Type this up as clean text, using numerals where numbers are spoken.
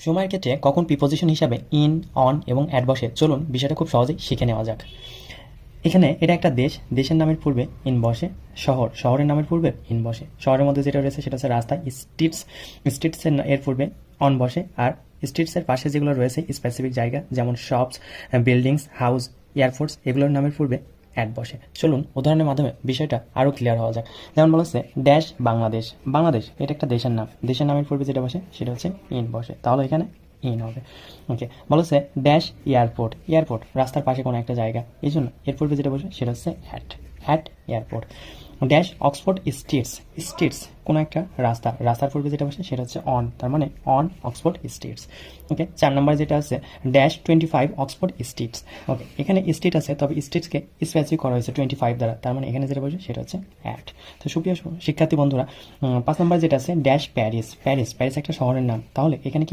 সময়ের ক্ষেত্রে কখন প্রিপোজিশন হিসাবে ইন, অন এবং অ্যাট বসে, চলুন বিষয়টা খুব সহজেই শিখে নেওয়া যাক। এখানে এটা একটা দেশ, দেশের নামের পূর্বে ইন বসে। শহর, শহরের নামের পূর্বে ইন বসে। শহরের মধ্যে যেটা রয়েছে সেটা হচ্ছে রাস্তা। স্ট্রিটস, স্ট্রিটসের এর পূর্বে অন বসে। আর স্ট্রিটসের পাশে যেগুলো রয়েছে স্পেসিফিক জায়গা, যেমন শপস, বিল্ডিংস, হাউস, এয়ারফোর্স, এগুলোর নামের পূর্বে অ্যাট বসে। চলুন উদাহরণের মাধ্যমে বিষয়টা আরও ক্লিয়ার হওয়া যাক। যেমন বলেছে ড্যাশ বাংলাদেশ। বাংলাদেশ এটা একটা দেশের নাম, দেশের নামের পূর্বে যেটা বসে সেটা হচ্ছে ইন বসে, তাহলে এখানে ইন হবে। ওকে, বলেছে ড্যাশ এয়ারপোর্ট। এয়ারপোর্ট রাস্তার পাশে কোনো একটা জায়গা, এই জন্য এর পূর্বে যেটা বসে সেটা হচ্ছে at, at airport. Dash Oxford streets. Streets কোনো একটা রাস্তা, রাস্তার পূর্বে যেটা বসে সেটা হচ্ছে অন, তার মানে অন অক্সফোর্ড স্ট্রিটস। ওকে, 4 নম্বর যেটা আছে ড্যাশ 25 অক্সফোর্ড স্ট্রিটস। ওকে, এখানে স্ট্রিট আছে, তবে স্ট্রিটসকে স্পেসিফিক করা হয়েছে 25 দ্বারা, তার মানে এখানে যেটা বসে সেটা হচ্ছে অ্যাট। তো সুপ্রিয় শিক্ষার্থী বন্ধুরা, 5 নম্বর যেটা আছে ড্যাশ প্যারিস। প্যারিস, প্যারিস একটা শহরের নাম, তাহলে এখানে কি